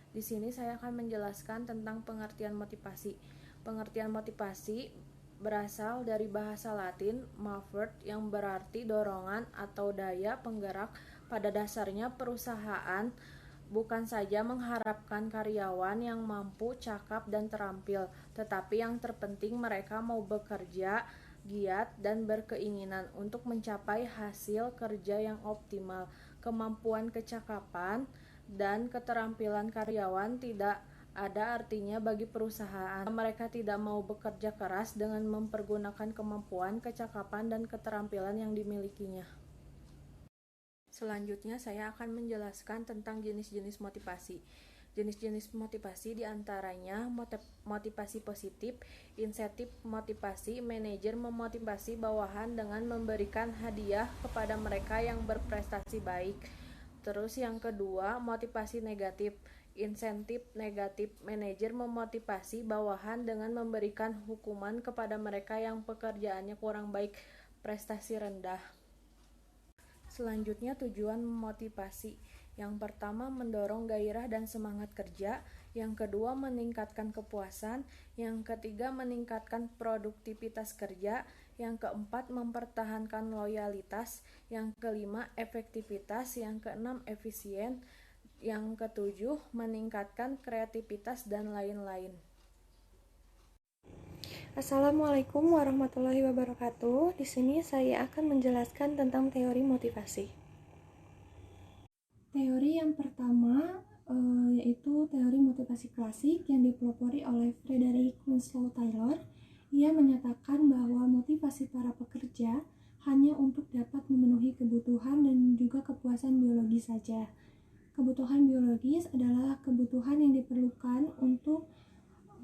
Di sini saya akan menjelaskan tentang pengertian motivasi. Pengertian motivasi berasal dari bahasa Latin "movere" yang berarti dorongan atau daya penggerak. Pada dasarnya perusahaan bukan saja mengharapkan karyawan yang mampu, cakap, dan terampil, tetapi yang terpenting mereka mau bekerja giat dan berkeinginan untuk mencapai hasil kerja yang optimal. Kemampuan, kecakapan, dan keterampilan karyawan tidak ada artinya bagi perusahaan. Mereka tidak mau bekerja keras dengan mempergunakan kemampuan, kecakapan, dan keterampilan yang dimilikinya. Selanjutnya saya akan menjelaskan tentang jenis-jenis motivasi. Jenis-jenis motivasi diantaranya motivasi positif, insentif motivasi, manajer memotivasi bawahan dengan memberikan hadiah kepada mereka yang berprestasi baik. Terus yang kedua, motivasi negatif, insentif negatif, manajer memotivasi bawahan dengan memberikan hukuman kepada mereka yang pekerjaannya kurang baik, prestasi rendah. Selanjutnya tujuan memotivasi. Yang pertama mendorong gairah dan semangat kerja, yang kedua meningkatkan kepuasan, yang ketiga meningkatkan produktivitas kerja, yang keempat mempertahankan loyalitas, yang kelima efektivitas, yang keenam efisien, yang ketujuh meningkatkan kreativitas dan lain-lain. Assalamualaikum warahmatullahi wabarakatuh. Di sini saya akan menjelaskan tentang teori motivasi. Teori yang pertama yaitu teori motivasi klasik yang dipelopori oleh Frederick Winslow Taylor. Ia menyatakan bahwa motivasi para pekerja hanya untuk dapat memenuhi kebutuhan dan juga kepuasan biologis saja. Kebutuhan biologis adalah kebutuhan yang diperlukan untuk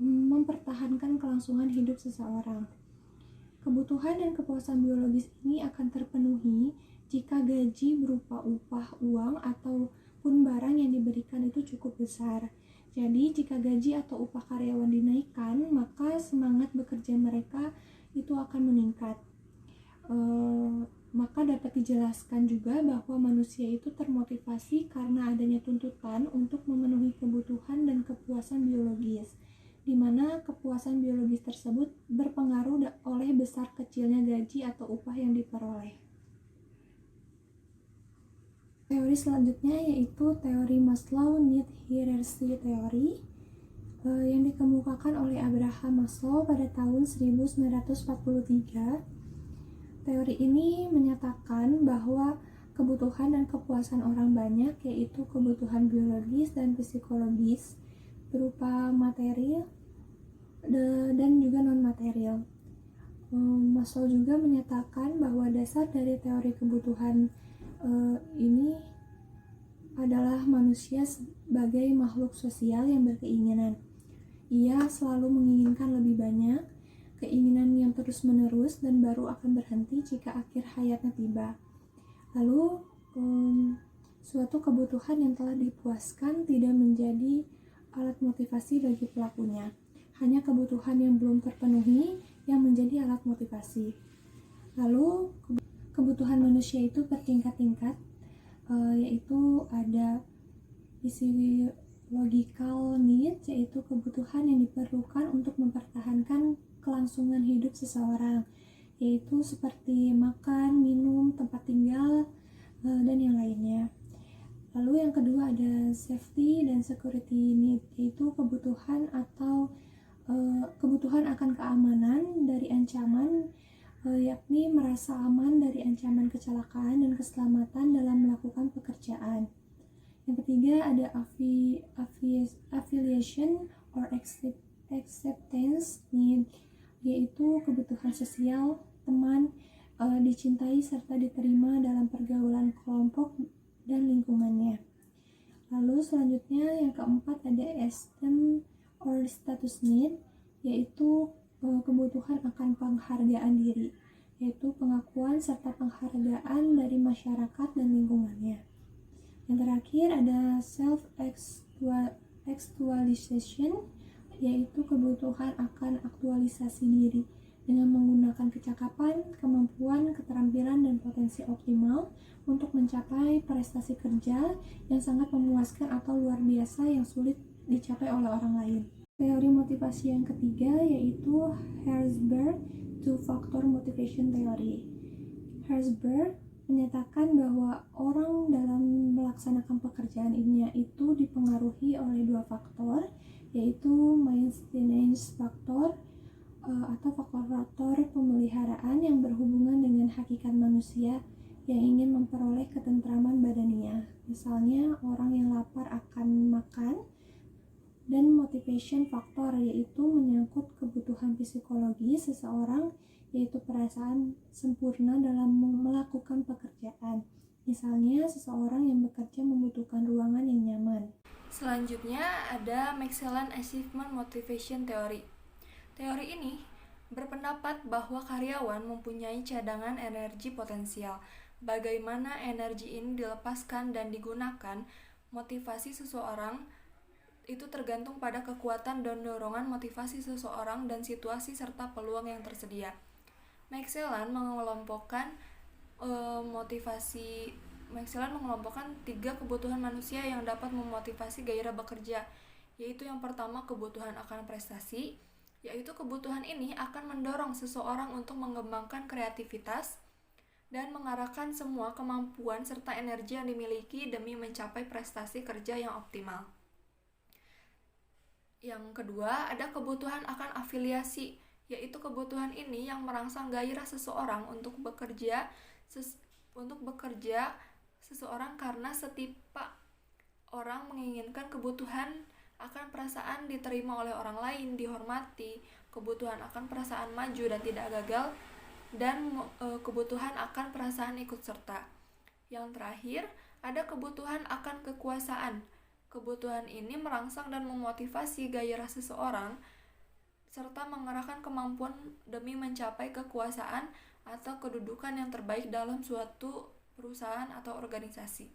mempertahankan kelangsungan hidup seseorang. Kebutuhan dan kepuasan biologis ini akan terpenuhi jika gaji berupa upah uang ataupun barang yang diberikan itu cukup besar. Jadi jika gaji atau upah karyawan dinaikkan, maka semangat bekerja mereka itu akan meningkat. Maka dapat dijelaskan juga bahwa manusia itu termotivasi karena adanya tuntutan untuk memenuhi kebutuhan dan kepuasan biologis, di mana kepuasan biologis tersebut berpengaruh oleh besar kecilnya gaji atau upah yang diperoleh. Teori selanjutnya yaitu teori Maslow Need Hierarchy Theory yang dikemukakan oleh Abraham Maslow pada tahun 1943. Teori ini menyatakan bahwa kebutuhan dan kepuasan orang banyak, yaitu kebutuhan biologis dan psikologis berupa material dan juga non-material. Maslow juga menyatakan bahwa dasar dari teori kebutuhan ini adalah manusia sebagai makhluk sosial yang berkeinginan. Ia selalu menginginkan lebih banyak, keinginan yang terus-menerus dan baru akan berhenti jika akhir hayatnya tiba. Lalu, suatu kebutuhan yang telah dipuaskan tidak menjadi alat motivasi bagi pelakunya. Hanya kebutuhan yang belum terpenuhi yang menjadi alat motivasi. Lalu, kebutuhan manusia itu bertingkat-tingkat, yaitu ada physiological needs, yaitu kebutuhan yang diperlukan untuk mempertahankan kelangsungan hidup seseorang, yaitu seperti makan, minum, tempat tinggal, dan yang lainnya. Lalu yang kedua ada safety dan security need, yaitu kebutuhan akan keamanan dari ancaman, yakni merasa aman dari ancaman kecelakaan dan keselamatan dalam melakukan pekerjaan. Yang ketiga ada affiliation or acceptance need, yaitu kebutuhan sosial, teman, dicintai serta diterima dalam pergaulan kelompok dan lingkungannya. Lalu selanjutnya yang keempat ada esteem or status need, yaitu kebutuhan akan penghargaan diri, yaitu pengakuan serta penghargaan dari masyarakat dan lingkungannya. Yang terakhir ada self-actualization, yaitu kebutuhan akan aktualisasi diri dengan menggunakan kecakapan, kemampuan, keterampilan, dan potensi optimal untuk mencapai prestasi kerja yang sangat memuaskan atau luar biasa yang sulit dicapai oleh orang lain. Teori motivasi yang ketiga yaitu Herzberg two-factor motivation theory. Herzberg menyatakan bahwa orang dalam melaksanakan pekerjaannya itu dipengaruhi oleh dua faktor, yaitu maintenance factor atau faktor-faktor pemeliharaan yang berhubungan dengan hakikat manusia yang ingin memperoleh ketentraman badannya. Misalnya orang yang lapar akan makan, dan motivation factor yaitu menyangkut kebutuhan psikologi seseorang, yaitu perasaan sempurna dalam melakukan pekerjaan. Misalnya seseorang yang bekerja membutuhkan ruangan yang nyaman. Selanjutnya ada Maxwellian Achievement Motivation Theory. Teori ini berpendapat bahwa karyawan mempunyai cadangan energi potensial. Bagaimana energi ini dilepaskan dan digunakan, motivasi seseorang itu tergantung pada kekuatan dan dorongan motivasi seseorang dan situasi serta peluang yang tersedia. Maxwellian mengelompokkan tiga kebutuhan manusia yang dapat memotivasi gairah bekerja, yaitu yang pertama kebutuhan akan prestasi, yaitu kebutuhan ini akan mendorong seseorang untuk mengembangkan kreativitas dan mengarahkan semua kemampuan serta energi yang dimiliki demi mencapai prestasi kerja yang optimal. Yang kedua, ada kebutuhan akan afiliasi, yaitu kebutuhan ini yang merangsang gairah seseorang untuk bekerja seseorang karena setiap orang menginginkan kebutuhan akan perasaan diterima oleh orang lain, dihormati, kebutuhan akan perasaan maju dan tidak gagal, dan kebutuhan akan perasaan ikut serta. Yang terakhir, ada kebutuhan akan kekuasaan. Kebutuhan ini merangsang dan memotivasi gairah seseorang serta mengarahkan kemampuan demi mencapai kekuasaan atau kedudukan yang terbaik dalam suatu perusahaan atau organisasi.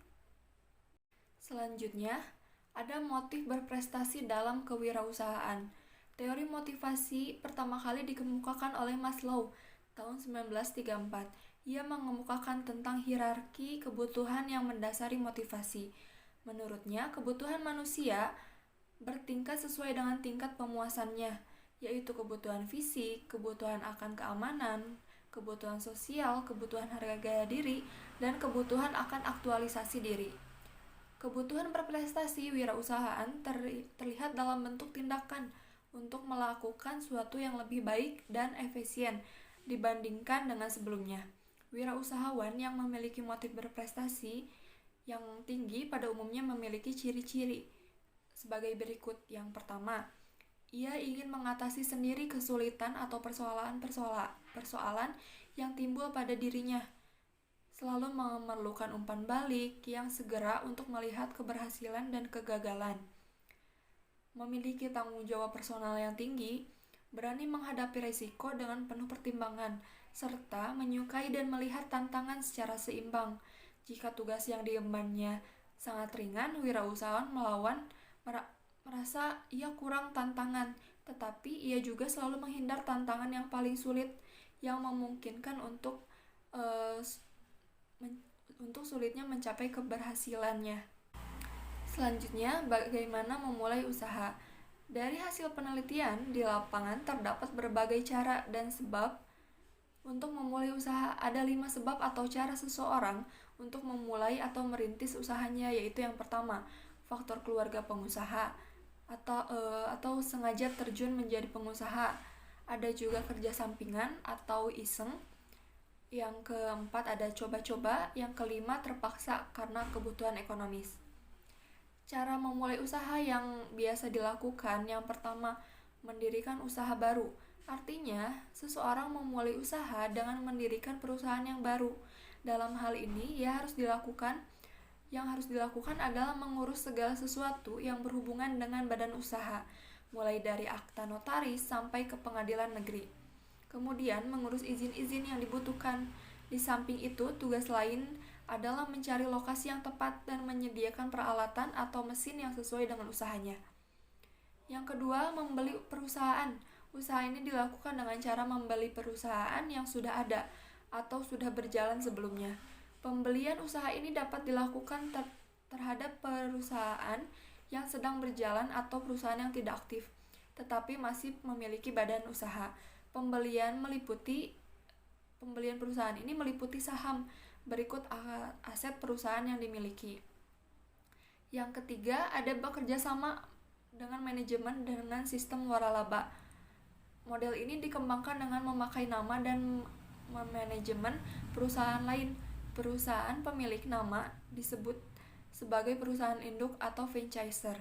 Selanjutnya, ada motif berprestasi dalam kewirausahaan. Teori motivasi pertama kali dikemukakan oleh Maslow tahun 1934. Ia mengemukakan tentang hierarki kebutuhan yang mendasari motivasi. Menurutnya, kebutuhan manusia bertingkat sesuai dengan tingkat pemuasannya, yaitu kebutuhan fisik, kebutuhan akan keamanan, kebutuhan sosial, kebutuhan harga diri, dan kebutuhan akan aktualisasi diri. Kebutuhan berprestasi wirausahaan terlihat dalam bentuk tindakan untuk melakukan sesuatu yang lebih baik dan efisien dibandingkan dengan sebelumnya. Wirausahawan yang memiliki motif berprestasi yang tinggi pada umumnya memiliki ciri-ciri sebagai berikut. Yang pertama, ia ingin mengatasi sendiri kesulitan atau persoalan yang timbul pada dirinya, selalu memerlukan umpan balik yang segera untuk melihat keberhasilan dan kegagalan. Memiliki tanggung jawab personal yang tinggi, berani menghadapi risiko dengan penuh pertimbangan, serta menyukai dan melihat tantangan secara seimbang. Jika tugas yang diembannya sangat ringan, wirausahawan merasa ia kurang tantangan, tetapi ia juga selalu menghindar tantangan yang paling sulit yang memungkinkan untuk sulitnya mencapai keberhasilannya. Selanjutnya, bagaimana memulai usaha? Dari hasil penelitian di lapangan terdapat berbagai cara dan sebab untuk memulai usaha. Ada 5 sebab atau cara seseorang untuk memulai atau merintis usahanya, yaitu yang pertama, faktor keluarga pengusaha atau sengaja terjun menjadi pengusaha. Ada juga kerja sampingan atau iseng. Yang keempat ada coba-coba. Yang kelima terpaksa karena kebutuhan ekonomis. Cara memulai usaha yang biasa dilakukan, yang pertama, mendirikan usaha baru. Artinya, seseorang memulai usaha dengan mendirikan perusahaan yang baru. Dalam hal ini, yang harus dilakukan adalah mengurus segala sesuatu yang berhubungan dengan badan usaha, mulai dari akta notaris sampai ke pengadilan negeri. Kemudian, mengurus izin-izin yang dibutuhkan. Di samping itu, tugas lain adalah mencari lokasi yang tepat dan menyediakan peralatan atau mesin yang sesuai dengan usahanya. Yang kedua, membeli perusahaan. Usaha ini dilakukan dengan cara membeli perusahaan yang sudah ada atau sudah berjalan sebelumnya. Pembelian usaha ini dapat dilakukan terhadap perusahaan yang sedang berjalan atau perusahaan yang tidak aktif, tetapi masih memiliki badan usaha. Pembelian perusahaan ini meliputi saham. Berikut aset perusahaan yang dimiliki. Yang ketiga, ada bekerja sama dengan manajemen dengan sistem waralaba. Model ini dikembangkan dengan memakai nama dan manajemen perusahaan lain. Perusahaan pemilik nama disebut sebagai perusahaan induk atau franchiser,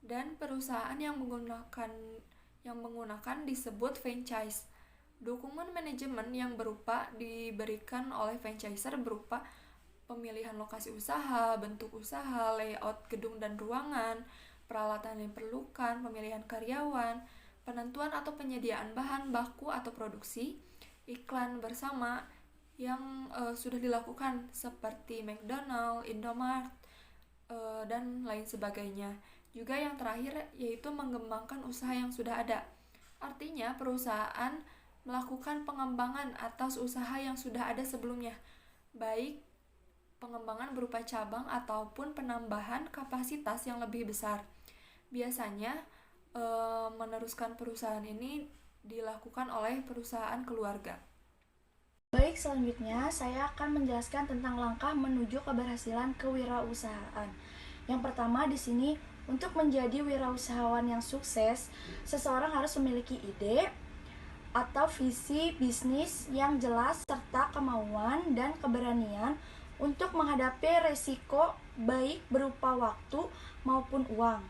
dan perusahaan yang menggunakan disebut franchise. Dukungan manajemen yang diberikan oleh franchiser berupa pemilihan lokasi usaha, bentuk usaha, layout gedung dan ruangan, peralatan yang diperlukan, pemilihan karyawan, penentuan atau penyediaan bahan baku atau produksi, iklan bersama yang sudah dilakukan seperti McDonald, Indomart, dan lain sebagainya. Juga yang terakhir yaitu mengembangkan usaha yang sudah ada. Artinya perusahaan melakukan pengembangan atas usaha yang sudah ada sebelumnya, baik pengembangan berupa cabang ataupun penambahan kapasitas yang lebih besar. Biasanya meneruskan perusahaan ini dilakukan oleh perusahaan keluarga. Baik, selanjutnya saya akan menjelaskan tentang langkah menuju keberhasilan kewirausahaan. Yang pertama di sini, untuk menjadi wirausahawan yang sukses, seseorang harus memiliki ide atau visi bisnis yang jelas serta kemauan dan keberanian untuk menghadapi resiko baik berupa waktu maupun uang.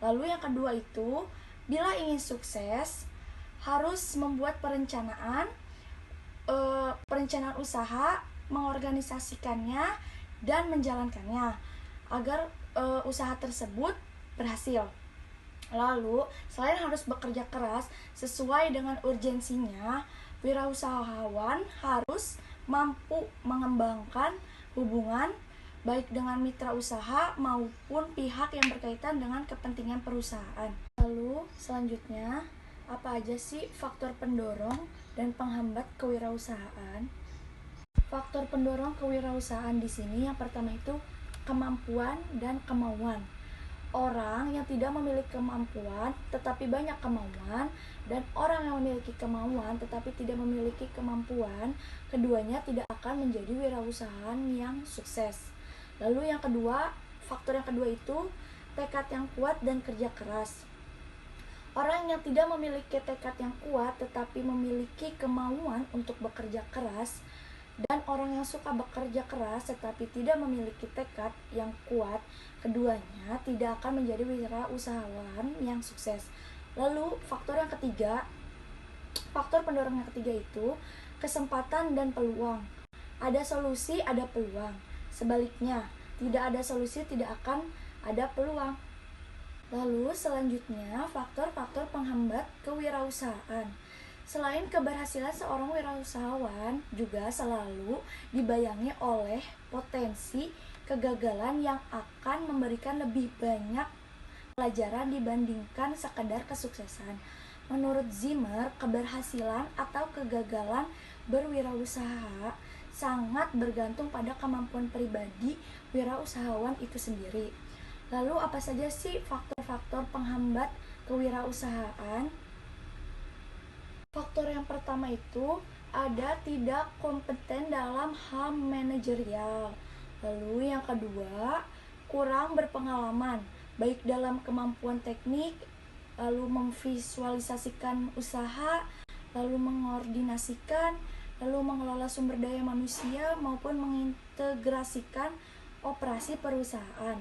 Lalu yang kedua itu, bila ingin sukses, harus membuat perencanaan usaha, mengorganisasikannya dan menjalankannya agar usaha tersebut berhasil. Lalu, selain harus bekerja keras sesuai dengan urgensinya, wirausahawan harus mampu mengembangkan hubungan baik dengan mitra usaha maupun pihak yang berkaitan dengan kepentingan perusahaan. Lalu, selanjutnya, apa aja sih faktor pendorong dan penghambat kewirausahaan? Faktor pendorong kewirausahaan di sini yang pertama itu kemampuan dan kemauan. Orang yang tidak memiliki kemampuan tetapi banyak kemauan, dan orang yang memiliki kemauan tetapi tidak memiliki kemampuan, keduanya tidak akan menjadi wirausahawan yang sukses. Lalu yang kedua, faktor yang kedua itu tekad yang kuat dan kerja keras. Orang yang tidak memiliki tekad yang kuat tetapi memiliki kemauan untuk bekerja keras, dan orang yang suka bekerja keras tetapi tidak memiliki tekad yang kuat, keduanya tidak akan menjadi wirausahawan yang sukses. Lalu faktor pendorong yang ketiga itu kesempatan dan peluang. Ada solusi, ada peluang. Sebaliknya, tidak ada solusi, tidak akan ada peluang. Lalu selanjutnya faktor-faktor penghambat kewirausahaan. Selain keberhasilan seorang wirausahawan juga selalu dibayangi oleh potensi kegagalan yang akan memberikan lebih banyak pelajaran dibandingkan sekedar kesuksesan. Menurut Zimmer, keberhasilan atau kegagalan berwirausaha sangat bergantung pada kemampuan pribadi wirausahawan itu sendiri. Lalu apa saja sih faktor-faktor penghambat kewirausahaan? Faktor yang pertama itu ada tidak kompeten dalam hal manajerial. Lalu yang kedua, kurang berpengalaman baik dalam kemampuan teknik, lalu memvisualisasikan usaha, lalu mengordinasikan, lalu mengelola sumber daya manusia maupun mengintegrasikan operasi perusahaan.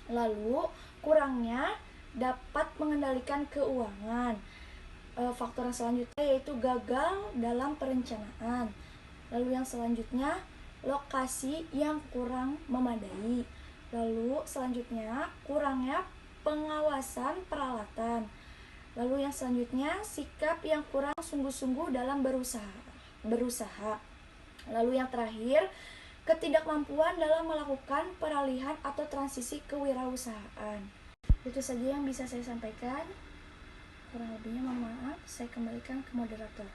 Lalu kurangnya dapat mengendalikan keuangan. Faktor yang selanjutnya yaitu gagal dalam perencanaan. Lalu yang selanjutnya lokasi yang kurang memadai. Lalu selanjutnya kurangnya pengawasan peralatan. Lalu yang selanjutnya sikap yang kurang sungguh-sungguh dalam berusaha. Lalu yang terakhir ketidakmampuan dalam melakukan peralihan atau transisi kewirausahaan. Itu saja yang bisa saya sampaikan. Kurang lebihnya mohon maaf, saya kembalikan ke moderator.